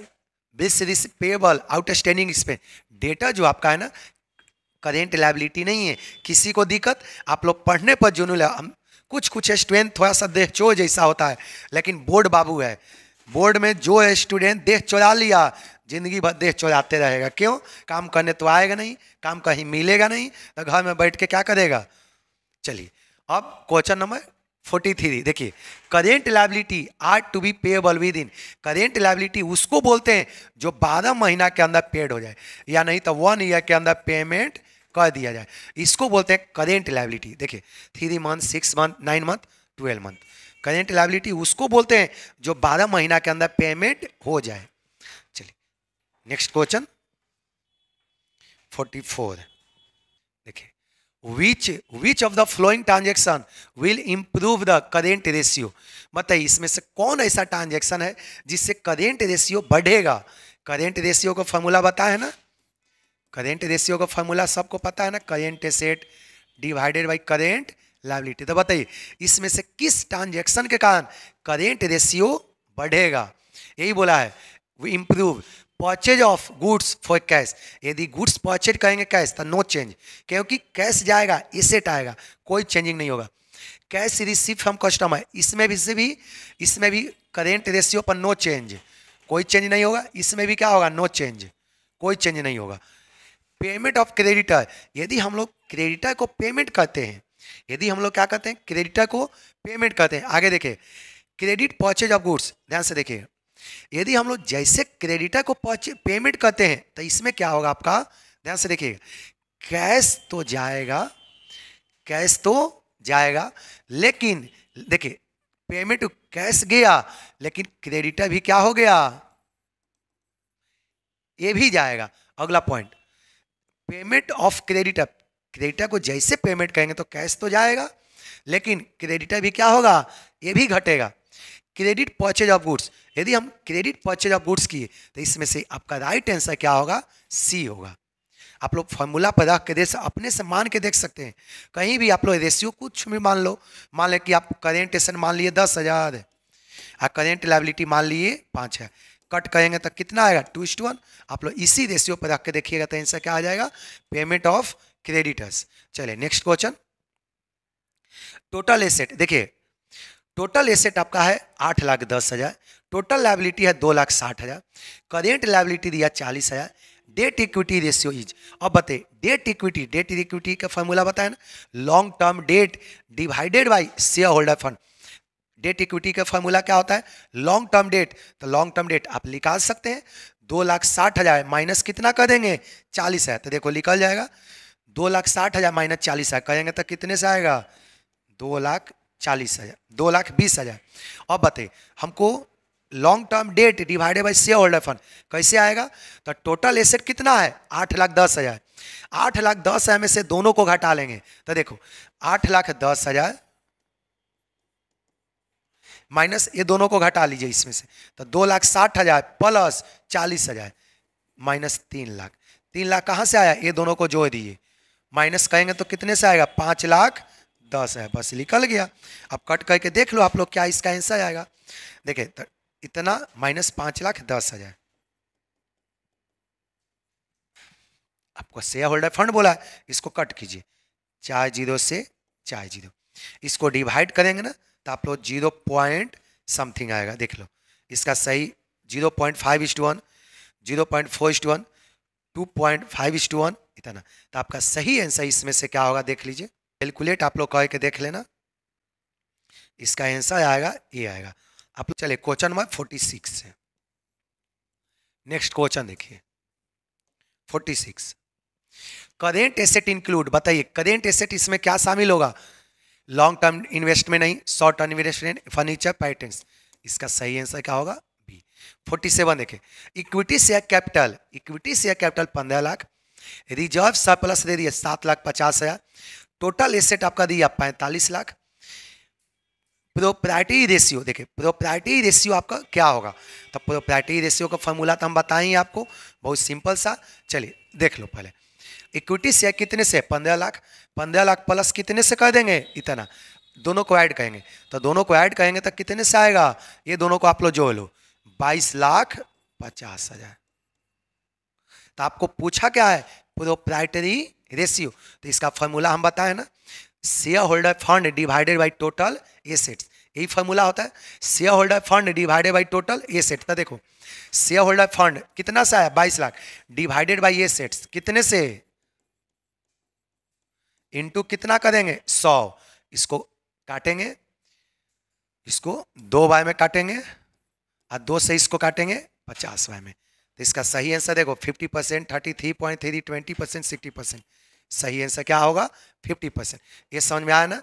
bills payable outstanding expense, data जो आपका है ना करेंट लायबिलिटी नहीं है। किसी को दिक्कत, आप लोग पढ़ने पर जुनून, हम कुछ स्टूडेंट थोड़ा सा देह चोर जैसा होता है, लेकिन बोर्ड बाबू है, बोर्ड में जो स्टूडेंट देह चोरा लिया जिंदगी भर देह चोराते रहेगा। क्यों, काम करने तो आएगा नहीं, काम कहीं मिलेगा नहीं, तो घर में बैठ के क्या करेगा। चलिए अब क्वेश्चन नंबर 43 देखिए, current liability are to be payable within, current liability उसको बोलते हैं जो 12 महीना के अंदर पेड हो जाए, या नहीं तो 1 ईयर के अंदर पेमेंट कर दिया जाए, इसको बोलते हैं करेंट लायबिलिटी। देखिए 3 month 6 month 9 month 12 month, current liability उसको बोलते हैं जो 12 महीना के अंदर पेमेंट हो जाए। चलिए नेक्स्ट क्वेश्चन 44 देखिए, which of the flowing transaction will improve the current ratio, बताइए इसमें से कौन ऐसा ट्रांजेक्शन है जिससे करेंट रेशियो बढ़ेगा। करेंट रेशियो का फॉर्मूला बताया है ना, करेंट रेशियो का फॉर्मूला सबको पता है ना, current asset divided bye current liability. तो बताइए इसमें से किस ट्रांजेक्शन के कारण करेंट रेशियो बढ़ेगा, यही बोला है improve purchase of goods for cash, यदि गुड्स परचेज करेंगे कैश तो नो चेंज, क्योंकि कैश जाएगा एसेट आएगा, कोई चेंजिंग नहीं होगा। कैश रिसीव फ्रॉम कस्टमर, इसमें भी करेंट रेशियो पर नो चेंज, कोई चेंज नहीं होगा, इसमें भी क्या होगा, नो चेंज, कोई चेंज नहीं होगा। पेमेंट ऑफ क्रेडिटर, यदि हम लोग क्रेडिटर को पेमेंट करते हैं, यदि हम लोग क्या करते हैं, क्रेडिटर को पेमेंट करते हैं। आगे देखिए क्रेडिट परचेज ऑफ गुड्स, ध्यान से देखिए, यदि हम लोग जैसे क्रेडिटर को पेमेंट करते हैं तो इसमें क्या होगा आपका, ध्यान से देखिए, कैश तो जाएगा, कैश तो जाएगा, लेकिन देखिए पेमेंट कैश गया लेकिन क्रेडिटर भी क्या हो गया, ये भी जाएगा। अगला point, payment of creditor, creditor को जैसे पेमेंट करेंगे तो कैश तो जाएगा लेकिन क्रेडिटर भी क्या होगा, ये भी घटेगा। क्रेडिट परचेज ऑफ गुड्स, यदि हम क्रेडिट परचेज ऑफ गुड्स किए तो इसमें से आपका राइट आंसर क्या होगा, सी होगा। आप लोग फॉर्मूला पर रख के देख, अपने से मान के देख सकते हैं। कहीं भी आप लोग रेशियो कुछ भी मान लो, मान लें कि आप करेंट एसेट मान लिए 10,000 और करेंट लायबिलिटी मान लिए 5,000, कट करेंगे तो कितना आएगा 2:1। आप लोग इसी रेशियो पर रख के देखिएगा तो आंसर क्या आ जाएगा, पेमेंट ऑफ क्रेडिटर्स। चलिए नेक्स्ट क्वेश्चन, टोटल एसेट। देखिए टोटल एसेट आपका है 8,10,000, टोटल लायबिलिटी है 2,60,000, करेंट लायबिलिटी दिया 40,000, डेट इक्विटी रेशियो इज, अब बताइए डेट इक्विटी का फॉर्मूला बताए ना, long term debt divided by share holder fund. Debt equity का फॉर्मूला क्या होता है, लॉन्ग टर्म डेट, तो लॉन्ग टर्म डेट आप निकाल सकते हैं 2,60,000 माइनस कितना कर देंगे 40,000, तो देखो निकल जाएगा 2,60,000 माइनस 40,000 करेंगे तो कितने से आएगा 2,40,000, 2,20,000। अब बताइए हमको long term debt divided by share holder fund कैसे आएगा, तो टोटल एसेट कितना है 8,10,000, 8,10,000 में से दोनों को घटा लेंगे तो देखो 8,10,000 माइनस ये दोनों को घटा लीजिए इसमें से, तो 2,60,000 प्लस 40,000 माइनस 3,00,000, 3,00,000 कहाँ से आया, ये दोनों को जोड़ दीजिए, माइनस करेंगे तो कितने से आएगा 5,10,000, बस निकल गया। अब कट करके देख लो आप लोग क्या इसका आंसर आएगा। देखिए तो इतना माइनस 5,10,000, आपको शेयर होल्डर फंड बोला है, इसको कट कीजिए 4 0 से 4 0, इसको डिवाइड करेंगे ना तो आप लोग 0 पॉइंट समथिंग आएगा, देख लो इसका सही 0.5:1, 0.4:1, 2.5:1 इतना, तो आपका सही आंसर इसमें से क्या होगा देख लीजिए, कैलकुलेट आप लोग करके देख लेना, इसका आंसर आएगा ये आएगा। आप लोग चलिए क्वेश्चन नंबर 46 से, नेक्स्ट क्वेश्चन देखिए 46, करेंट एसेट इंक्लूड, बताइए करेंट एसेट इसमें क्या शामिल होगा, लॉन्ग टर्म इन्वेस्टमेंट नहीं, short term investment, furniture, patents, इसका सही आंसर क्या होगा बी। 47 देखिए, equity share capital, equity share capital 15 lakh, reserve surplus दे दिया 7,50,000, टोटल एसेट आपका दिया 45 लाख, प्रोप्राइटरी रेशियो, देखिए प्रोप्राइटरी रेशियो आपका क्या होगा, तो प्रोप्राइटरी रेशियो का फॉर्मूला तो हम बताएंगे आपको, बहुत सिंपल सा, चलिए देख लो पहले। इक्विटी शेयर कितने से 15 लाख, 15 लाख प्लस कितने से कर देंगे इतना, दोनों को ऐड करेंगे, तो दोनों को ऐड करेंगे तो कितने से आएगा, ये दोनों को आप लोग जोड़ लो 22,50,000। तो आपको पूछा क्या है प्रोप्राइटरी रेशियो, तो इसका फॉर्मूला हम बताए ना, share holder fund divided by total assets, यही फॉर्मूला होता है, share holder fund divided by total assets. तो देखो शेयर होल्डर फंड कितना सा है 22 लाख, डिवाइडेड बाय एसेट्स कितने से, इनटू कितना करेंगे 100, इसको काटेंगे, इसको 2 बाय में काटेंगे और 2 से इसको काटेंगे 50 बाय में, तो इसका सही आंसर देखो 50%, 33.3, 20%, 60%, सही आंसर क्या होगा 50%। ये समझ में आया ना,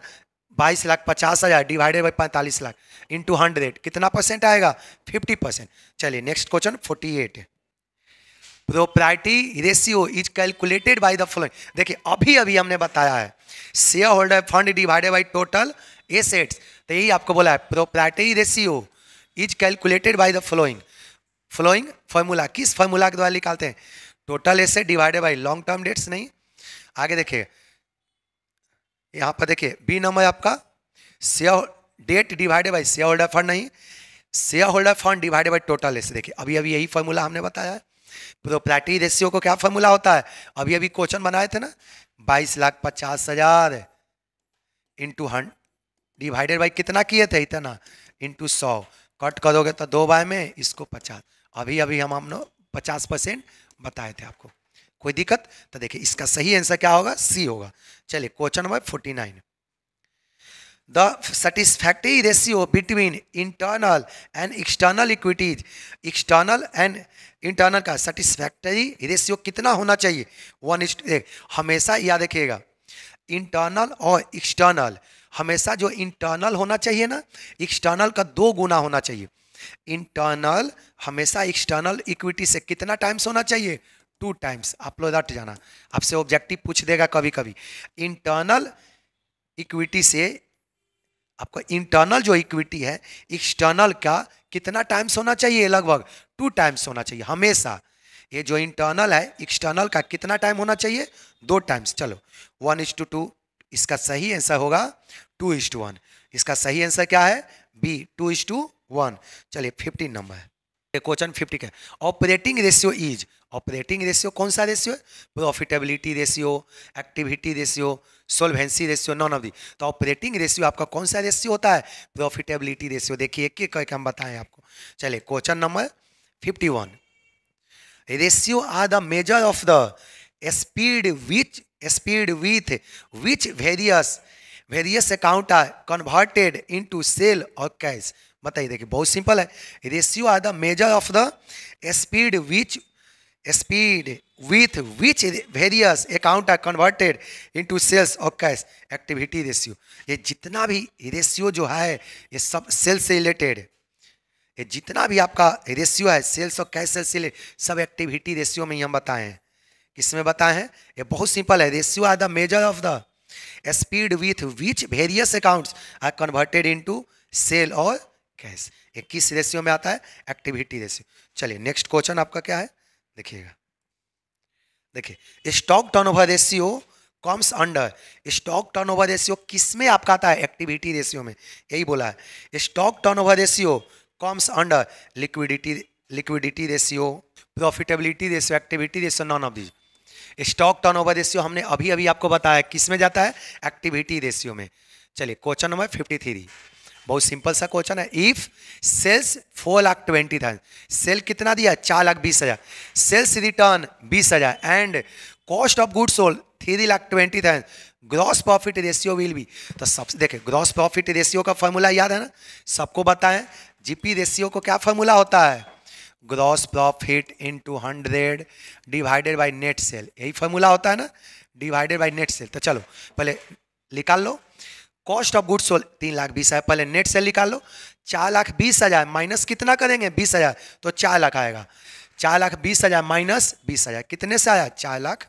22,50,000 डिवाइडेड बाई 45 लाख इंटू 100 कितना परसेंट आएगा 50%। चलिए next question 48, proprietary ratio is calculated by the following. देखिए अभी अभी हमने बताया है share holder fund divided by total assets, तो यही आपको बोला है proprietary ratio is calculated by the following. Following formula किस फॉर्मूला के द्वारा निकालते हैं, total asset divided bye long term dates, नहीं आगे देखिए यहाँ पर देखिए बी नंबर आपका share date divided by share holder fund, नहीं share holder fund divided by total asset. देखिए अभी अभी यही फॉर्मूला हमने बताया है। प्रोप्राइटरी रेशियो को क्या फॉर्मूला होता है, अभी अभी क्वेश्चन बनाए थे ना, 22,50,000 इंटू 100 डिवाइडेड बाई कितना किए थे इतना इंटू 100, कट करोगे तो 2 बाय में इसको 50, अभी अभी हमने 50% बताए थे आपको, कोई दिक्कत। तो देखिए इसका सही आंसर क्या होगा सी होगा। चलिए question number 49, the satisfactory ratio between internal and external equities, external and internal का सेटिस्फैक्ट्री रेशियो कितना होना चाहिए? 1:1। हमेशा याद रखिएगा, इंटरनल और एक्सटर्नल, हमेशा जो इंटरनल होना चाहिए ना, एक्सटर्नल का 2 गुना होना चाहिए। इंटरनल हमेशा एक्सटर्नल इक्विटी से कितना टाइम्स होना चाहिए? 2 टाइम्स। आप लोग रट जाना, आपसे ऑब्जेक्टिव पूछ देगा कभी कभी। इंटरनल इक्विटी से आपका इंटरनल जो इक्विटी है एक्सटर्नल का कितना टाइम्स होना चाहिए? लगभग 2 टाइम्स होना चाहिए हमेशा। ये जो इंटरनल है एक्सटर्नल का कितना टाइम होना चाहिए? 2 टाइम्स। चलो 1:2, इसका सही आंसर होगा 2:1। इसका सही आंसर क्या है? बी, 2:1। चलिए 15 नंबर है क्वेश्चन 50 का। Operating ratio is, operating ratio कौन सा रेशियो है? Profitability ratio, activity ratio, solvency ratio, none of the. तो ऑपरेटिंग रेशियो आपका कौन सा रेशियो होता है? Profitability ratio. देखिए एक एक करके हम बताएं आपको। चलिए question number 51। Ratio are the measure of the speed with which various account are converted into sale और कैश। बताइए, देखिए बहुत सिंपल है। Ratio are the measure of the speed with which various account are converted into sales और cash. Activity ratio, ये जितना भी रेशियो जो है ये सब सेल से रिलेटेड है। ये जितना भी आपका रेशियो है सेल्स और कैश से रिलेटेड, सब एक्टिविटी रेशियो में ही हम बताए हैं। किसमें बताए हैं? ये बहुत सिंपल है। Ratio are the measure of the speed with which various accounts are converted into sale और कैश। ये किस रेशियो में आता है? Activity ratio. चलिए नेक्स्ट क्वेश्चन आपका क्या है देखिएगा। देखिए stock turnover ratio comes under, stock turnover ratio किस में आपका आता है? एक्टिविटी रेशियो में। यही बोला है, stock turnover ratio comes under liquidity ratio, profitability ratio, activity ratio, none of these. Stock turnover ratio हमने अभी अभी आपको बताया किस में जाता है? एक्टिविटी रेशियो में। चलिए क्वेश्चन नंबर 53, बहुत सिंपल सा क्वेश्चन है। इफ सेल्स 4,20,000, सेल कितना दिया? 4,20,000, sales return 20,000 and cost of goods sold 3,20,000, gross profit ratio will be. तो सबसे देखिए ग्रॉस प्रॉफिट रेशियो का फॉर्मूला याद है ना, सबको बताएं। जीपी रेशियो को क्या फॉर्मूला होता है? Gross profit into 100 divided by net cell, यही फॉर्मूला होता है ना, डिवाइडेड बाय नेट सेल। तो चलो पहले निकाल लो। कॉस्ट ऑफ गुड्स सोल्ड 3,20,000, पहले नेट सेल निकाल लो। 4,20,000 माइनस कितना करेंगे? 20,000, तो 4 लाख आएगा। 4,20,000 माइनस 20,000 कितने से आया? 4 lakh.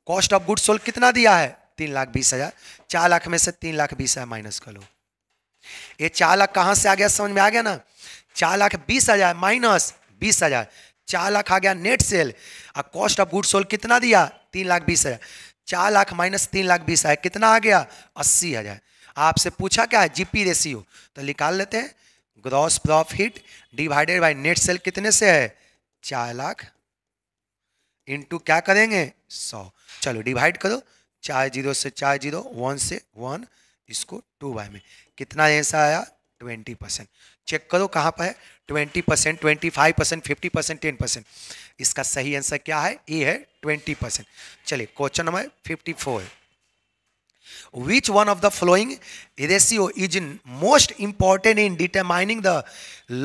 Cost of goods sold कितना दिया है? 3,20,000, 4 लाख में से 3,20,000 माइनस कर लो। ये 4 लाख कहां से आ गया? समझ में आ गया ना? 4,20,000 माइनस 20,000, 4 लाख आ गया नेट सेल। और कॉस्ट ऑफ गुड्स सोल्ड कितना दिया? 3,20,000, 4 लाख माइनस 3,20,000 कितना आ गया? 80,000। आपसे पूछा क्या है? जीपी रेशियो, तो निकाल लेते हैं। Gross profit divided by net cell कितने से है? 4 लाख इंटू क्या करेंगे? 100। चलो डिवाइड करो, 4 0 से 4 0, 1 से 1, इसको 2 बाय में कितना ऐसा आया? 20%। चेक करो कहाँ पर है? 20%, 25%, 50%, 10%। इसका सही आंसर क्या है? ए है 20%। चलिए question number 54। Which one of the following ratio is most important in determining the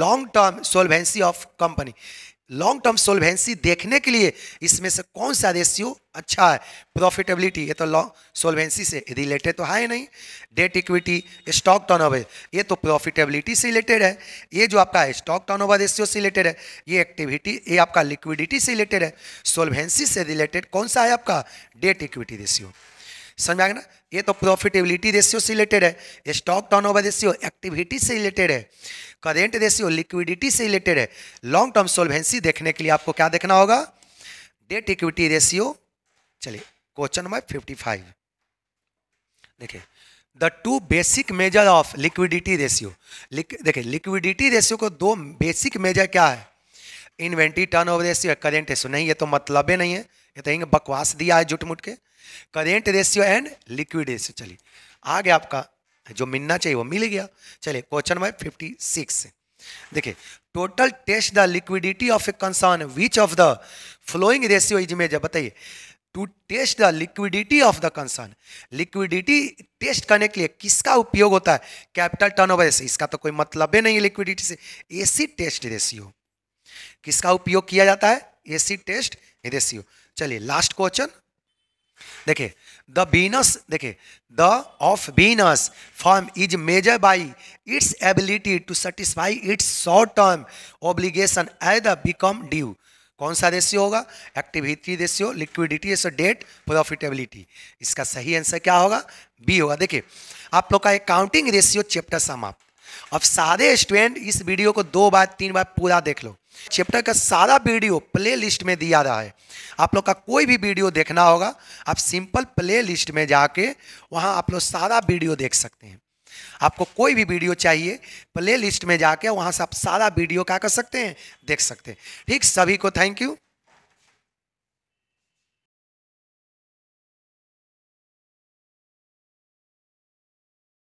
long-term solvency of company? Long term solvency देखने के लिए इसमें से कौन सा रेशियो अच्छा है? प्रॉफिटेबिलिटी, ये तो लॉन्ग सोल्वेंसी से रिलेटेड तो है ही नहीं। डेट इक्विटी, स्टॉक टर्नओवर, ये तो प्रॉफिटेबिलिटी से रिलेटेड है। ये जो आपका है स्टॉक टर्नओवर रेशियो से रिलेटेड है। ये एक्टिविटी, ये आपका लिक्विडिटी से रिलेटेड है। सोल्वेंसी से रिलेटेड कौन सा है आपका? Date equity ratio. समझ में आ गया ना? ये तो प्रॉफिटेबिलिटी रेशियो से रिलेटेड है। स्टॉक टर्नओवर रेशियो एक्टिविटी से रिलेटेड है। करेंट रेशियो लिक्विडिटी से रिलेटेड है। लॉन्ग टर्म सोल्वेंसी देखने के लिए आपको क्या देखना होगा? Date equity ratio. चलिए क्वेश्चन नंबर 55 देखिए। The 2 basic measure of liquidity ratio. देखिए लिक्विडिटी रेशियो को 2 बेसिक मेजर क्या है? Inventory turnover ratio, current ratio. नहीं, ये तो मतलब ही नहीं है, ये तो बकवास दिया है जुट मुट के। Current ratio and liquid ratio. चलिए आगे आपका जो मिलना चाहिए वो मिल गया। चलिए क्वेश्चन नंबर 56 देखिए। Total test the liquidity of a concern which of the following ratio is measure. बताइए to test the liquidity of the concern. Liquidity test करने के लिए किसका उपयोग होता है? Capital turnover ratio. इसका तो कोई मतलब ही नहीं है लिक्विडिटी से। एसिड टेस्ट रेशियो किसका उपयोग किया जाता है? Acid test ratio. चलिए लास्ट क्वेश्चन देखिए, द वीनस, देखिए the of Venus firm is measure by its ability to satisfy its short term obligation as the become due. कौन सा रेशियो होगा? Activity ratio, liquidity ratio, debt, profitability. इसका सही answer क्या होगा? बी होगा। देखिए आप लोग का अकाउंटिंग रेशियो चैप्टर समाप्त। अब सारे स्टूडेंट इस वीडियो को 2 बार 3 बार पूरा देख लो। चैप्टर का सारा वीडियो प्ले लिस्ट में दिया रहा है। आप लोग का कोई भी वीडियो देखना होगा, आप सिंपल प्ले लिस्ट में जाके वहाँ आप लोग सारा वीडियो देख सकते हैं। आपको कोई भी वीडियो चाहिए, प्ले लिस्ट में जाके वहाँ से आप सारा वीडियो क्या कर सकते हैं? देख सकते हैं। ठीक, सभी को थैंक यू।